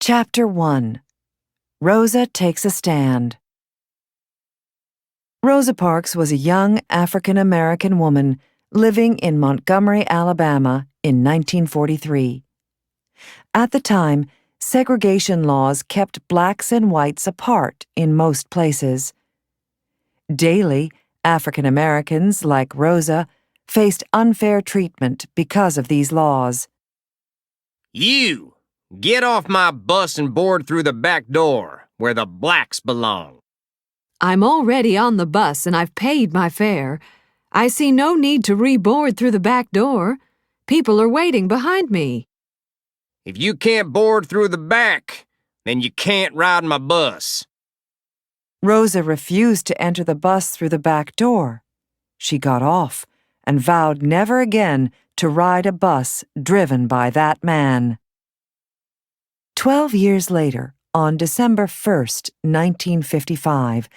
Chapter 1. Rosa Takes a Stand. Rosa Parks was a young African-American woman living in Montgomery, Alabama in 1943. At the time, segregation laws kept blacks and whites apart in most places. Daily, African-Americans like Rosa faced unfair treatment because of these laws. You! Get off my bus and board through the back door, where the blacks belong. I'm already on the bus and I've paid my fare. I see no need to reboard through the back door. People are waiting behind me. If you can't board through the back, then you can't ride my bus. Rosa refused to enter the bus through the back door. She got off and vowed never again to ride a bus driven by that man. 12 years later, on December 1st, 1955,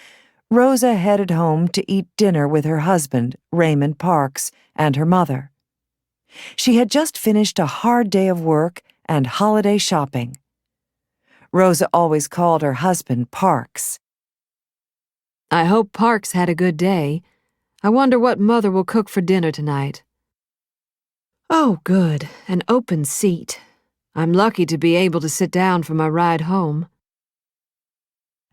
Rosa headed home to eat dinner with her husband, Raymond Parks, and her mother. She had just finished a hard day of work and holiday shopping. Rosa always called her husband Parks. I hope Parks had a good day. I wonder what Mother will cook for dinner tonight. Oh, good, an open seat. I'm lucky to be able to sit down for my ride home.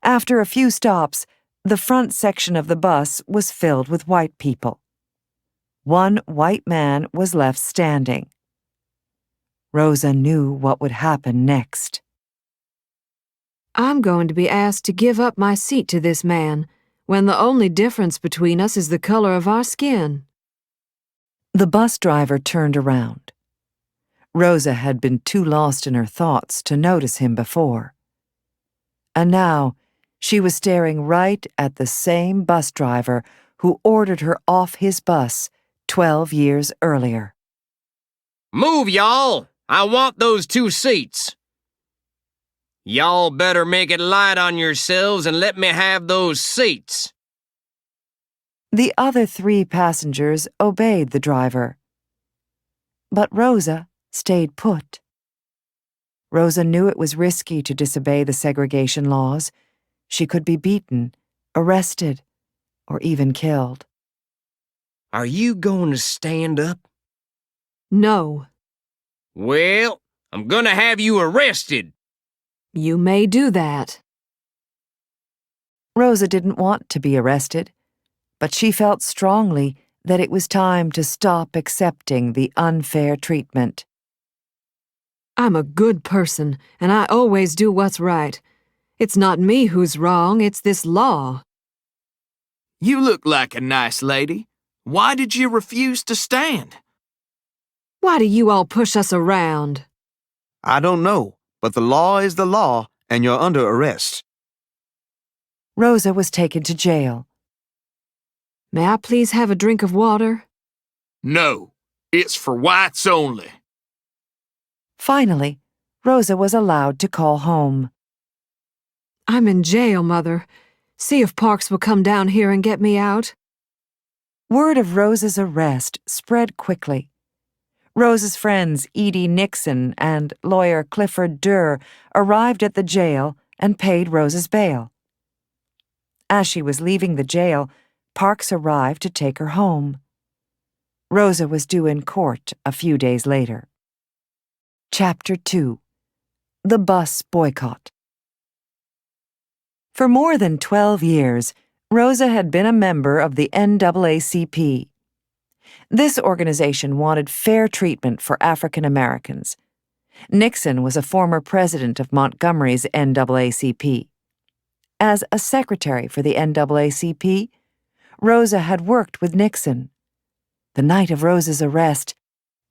After a few stops, the front section of the bus was filled with white people. One white man was left standing. Rosa knew what would happen next. I'm going to be asked to give up my seat to this man, when the only difference between us is the color of our skin. The bus driver turned around. Rosa had been too lost in her thoughts to notice him before. And now, she was staring right at the same bus driver who ordered her off his bus 12 years earlier. Move, y'all! I want those 2 seats. Y'all better make it light on yourselves and let me have those seats. The other 3 passengers obeyed the driver. But Rosa stayed put. Rosa knew it was risky to disobey the segregation laws. She could be beaten, arrested, or even killed. Are you going to stand up? No. Well, I'm gonna have you arrested. You may do that. Rosa didn't want to be arrested, but she felt strongly that it was time to stop accepting the unfair treatment. I'm a good person, and I always do what's right. It's not me who's wrong, it's this law. You look like a nice lady. Why did you refuse to stand? Why do you all push us around? I don't know, but the law is the law, and you're under arrest. Rosa was taken to jail. May I please have a drink of water? No, it's for whites only. Finally, Rosa was allowed to call home. I'm in jail, Mother. See if Parks will come down here and get me out. Word of Rosa's arrest spread quickly. Rosa's friends Edie Nixon and lawyer ℕ𝕠𝕠𝕠𝕠 arrived at the jail and paid Rosa's bail. As she was leaving the jail, Parks arrived to take her home. Rosa was due in court a few days later. Chapter 2. The Bus Boycott. For more than 12 years, Rosa had been a member of the NAACP. This organization wanted fair treatment for African Americans. Nixon was a former president of Montgomery's NAACP. As a secretary for the NAACP, Rosa had worked with Nixon. The night of Rosa's arrest,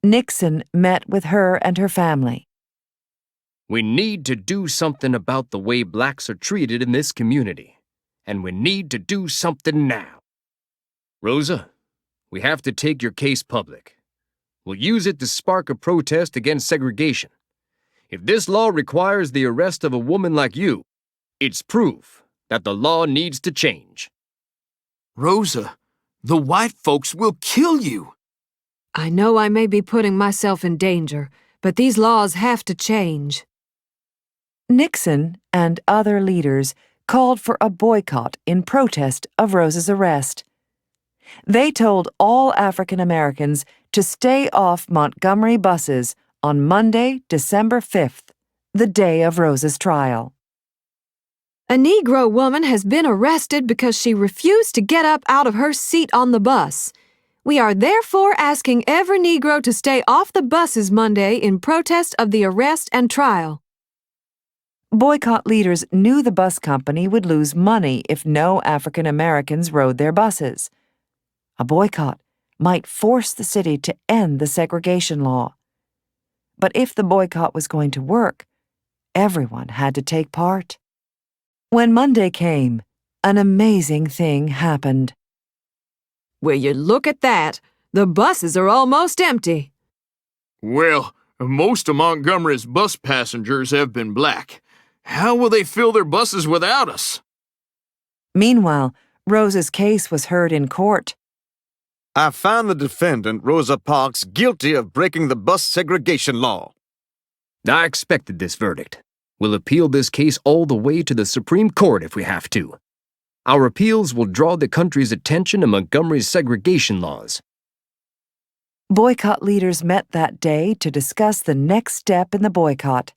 Nixon met with her and her family. We need to do something about the way blacks are treated in this community, and we need to do something now. Rosa, we have to take your case public. We'll use it to spark a protest against segregation. If this law requires the arrest of a woman like you, it's proof that the law needs to change. Rosa, the white folks will kill you. I know I may be putting myself in danger, but these laws have to change. Nixon and other leaders called for a boycott in protest of Rosa's arrest. They told all African Americans to stay off Montgomery buses on Monday, December 5th, the day of Rosa's trial. A Negro woman has been arrested because she refused to get up out of her seat on the bus. We are therefore asking every Negro to stay off the buses Monday in protest of the arrest and trial. Boycott leaders knew the bus company would lose money if no African Americans rode their buses. A boycott might force the city to end the segregation law. But if the boycott was going to work, everyone had to take part. When Monday came, an amazing thing happened. Will you look at that? The buses are almost empty. Well, most of Montgomery's bus passengers have been black. How will they fill their buses without us? Meanwhile, Rosa's case was heard in court. I find the defendant, Rosa Parks, guilty of breaking the bus segregation law. I expected this verdict. We'll appeal this case all the way to the Supreme Court if we have to. Our appeals will draw the country's attention to Montgomery's segregation laws. Boycott leaders met that day to discuss the next step in the boycott.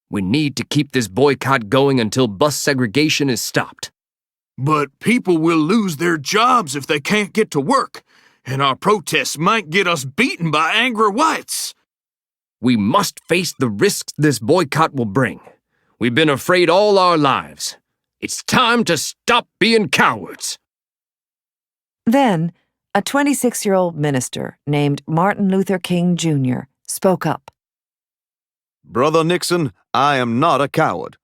We need to keep this boycott going until bus segregation is stopped. But people will lose their jobs if they can't get to work, and our protests might get us beaten by angry whites. We must face the risks this boycott will bring. We've been afraid all our lives. It's time to stop being cowards. Then, a 26-year-old minister named Martin Luther King Jr. spoke up. Brother Nixon, I am not a coward.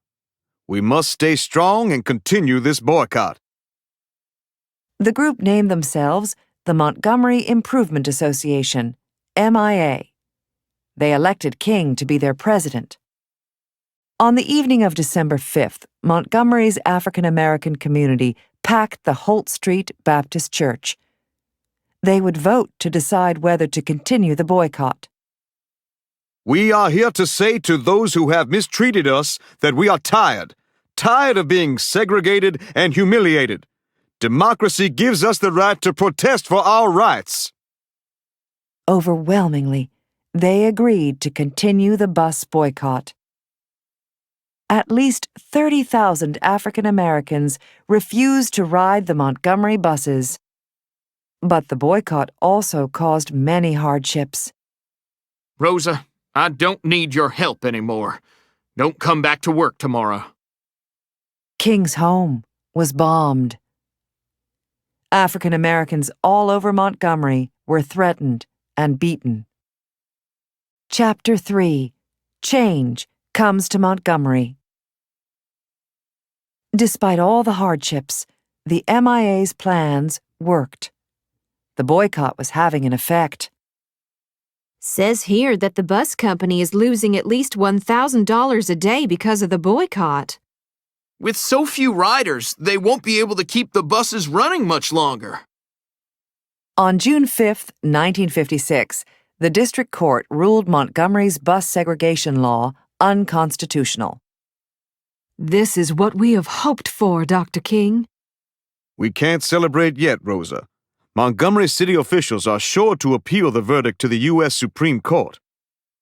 We must stay strong and continue this boycott. The group named themselves the Montgomery Improvement Association, MIA. They elected King to be their president. On the evening of December 5th, Montgomery's African American community packed the Holt Street Baptist Church. They would vote to decide whether to continue the boycott. We are here to say to those who have mistreated us that we are tired of being segregated and humiliated. Democracy gives us the right to protest for our rights. Overwhelmingly, they agreed to continue the bus boycott. At least 30,000 African Americans refused to ride the Montgomery buses. But the boycott also caused many hardships. Rosa, I don't need your help anymore. Don't come back to work tomorrow. King's home was bombed. African Americans all over Montgomery were threatened and beaten. Chapter 3: Change Comes to Montgomery. Despite all the hardships, the MIA's plans worked. The boycott was having an effect. Says here that the bus company is losing at least $1,000 a day because of the boycott. With so few riders, they won't be able to keep the buses running much longer. On June 5, 1956, the district court ruled Montgomery's bus segregation law unconstitutional. This is what we have hoped for, Dr. King. We can't celebrate yet, Rosa. Montgomery city officials are sure to appeal the verdict to the U.S. Supreme Court.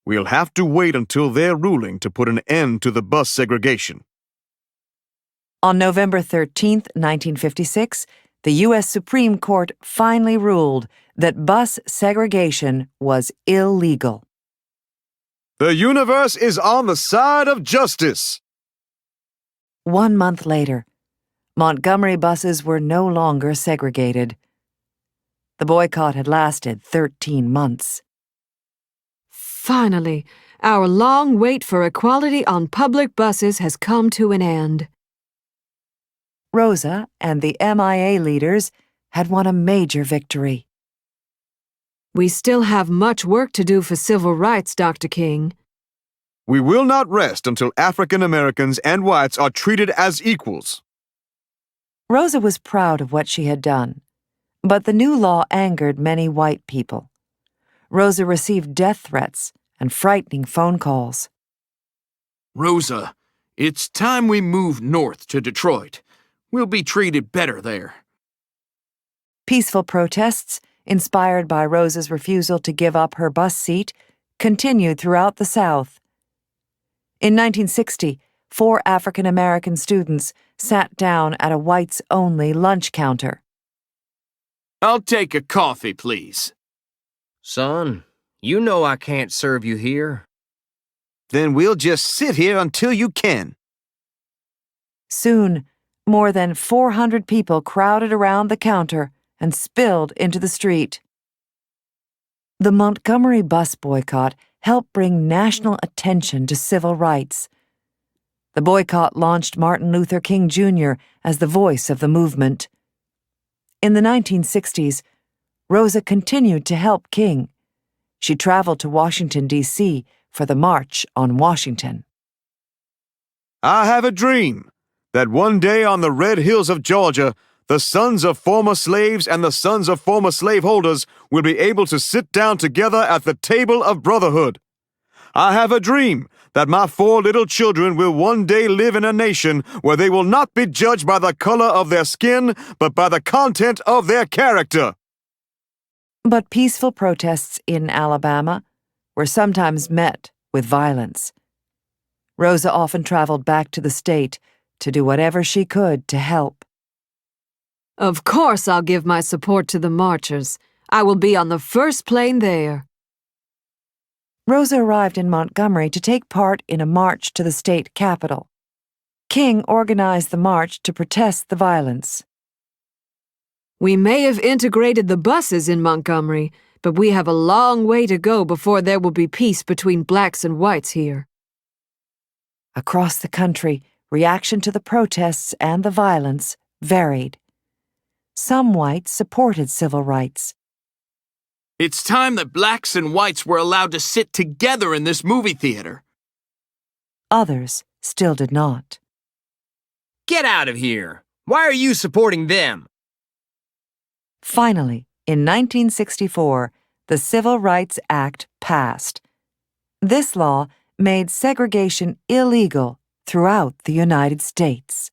We'll have to wait until their ruling to put an end to the bus segregation. On November 13, 1956, the U.S. Supreme Court finally ruled that bus segregation was illegal. The universe is on the side of justice. 1 month later, Montgomery buses were no longer segregated. The boycott had lasted 13 months. Finally, our long wait for equality on public buses has come to an end. Rosa and the MIA leaders had won a major victory. We still have much work to do for civil rights, Dr. King. We will not rest until African Americans and whites are treated as equals. Rosa was proud of what she had done, but the new law angered many white people. Rosa received death threats and frightening phone calls. Rosa, it's time we move north to Detroit. We'll be treated better there. Peaceful protests, inspired by Rosa's refusal to give up her bus seat, continued throughout the South. In 1960, 4 African American students sat down at a whites-only lunch counter. I'll take a coffee, please. Son, you know I can't serve you here. Then we'll just sit here until you can. Soon, more than 400 people crowded around the counter and spilled into the street. The Montgomery bus boycott helped bring national attention to civil rights. The boycott launched Martin Luther King Jr. as the voice of the movement. In the 1960s, Rosa continued to help King. She traveled to Washington, D.C. for the March on Washington. I have a dream that one day on the red hills of Georgia, the sons of former slaves and the sons of former slaveholders will be able to sit down together at the table of brotherhood. I have a dream that my 4 little children will one day live in a nation where they will not be judged by the color of their skin, but by the content of their character. But peaceful protests in Alabama were sometimes met with violence. Rosa often traveled back to the state to do whatever she could to help. Of course I'll give my support to the marchers. I will be on the first plane there. Rosa arrived in Montgomery to take part in a march to the state capitol. King organized the march to protest the violence. We may have integrated the buses in Montgomery, but we have a long way to go before there will be peace between blacks and whites here. Across the country, reaction to the protests and the violence varied. Some whites supported civil rights. It's time that blacks and whites were allowed to sit together in this movie theater. Others still did not. Get out of here! Why are you supporting them? Finally, in 1964, the Civil Rights Act passed. This law made segregation illegal throughout the United States.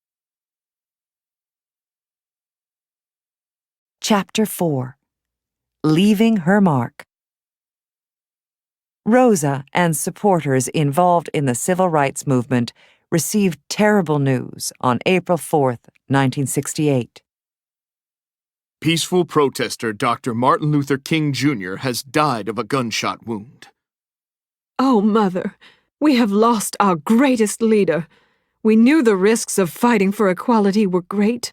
Chapter 4. Leaving Her Mark. Rosa and supporters involved in the civil rights movement received terrible news on April 4, 1968. Peaceful protester Dr. Martin Luther King Jr. has died of a gunshot wound. Oh, Mother, we have lost our greatest leader. We knew the risks of fighting for equality were great.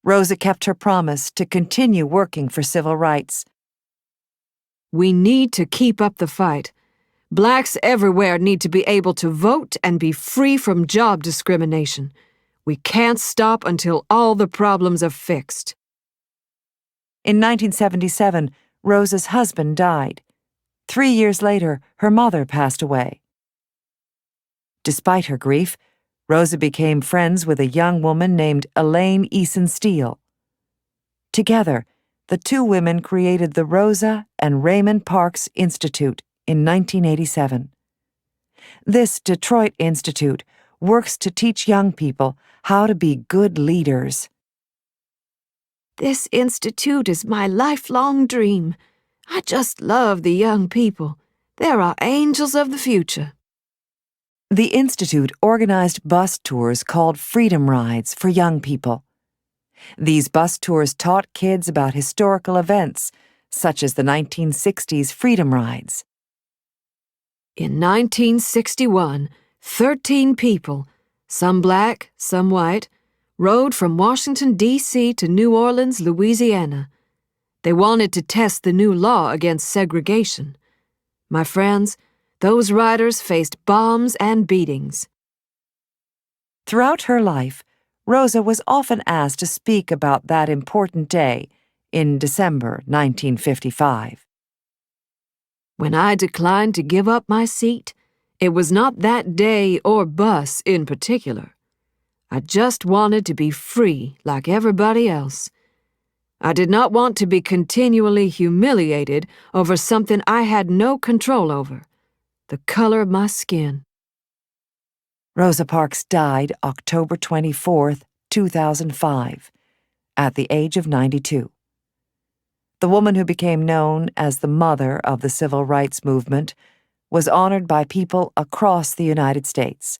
Rosa kept her promise to continue working for civil rights. We need to keep up the fight. Blacks everywhere need to be able to vote and be free from job discrimination. We can't stop until all the problems are fixed. In 1977, Rosa's husband died. 3 years later, her mother passed away. Despite her grief, Rosa became friends with a young woman named Elaine Eason Steele. Together, the 2 women created the Rosa and Raymond Parks Institute in 1987. This Detroit institute works to teach young people how to be good leaders. This institute is my lifelong dream. I just love the young people. They're our angels of the future. The institute organized bus tours called Freedom Rides for young people. These bus tours taught kids about historical events, such as the 1960s Freedom Rides. In 1961, 13 people, some black, some white, rode from Washington, D.C. to New Orleans, Louisiana. They wanted to test the new law against segregation. My friends, those riders faced bombs and beatings. Throughout her life, Rosa was often asked to speak about that important day in December 1955. When I declined to give up my seat, it was not that day or bus in particular. I just wanted to be free like everybody else. I did not want to be continually humiliated over something I had no control over, the color of my skin. Rosa Parks died October 24, 2005, at the age of 92. The woman who became known as the mother of the civil rights movement was honored by people across the United States.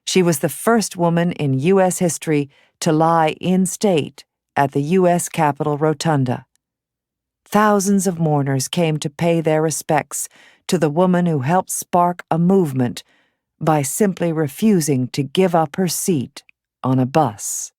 She was the first woman in U.S. history to lie in state at the U.S. Capitol Rotunda. Thousands of mourners came to pay their respects to the woman who helped spark a movement by simply refusing to give up her seat on a bus.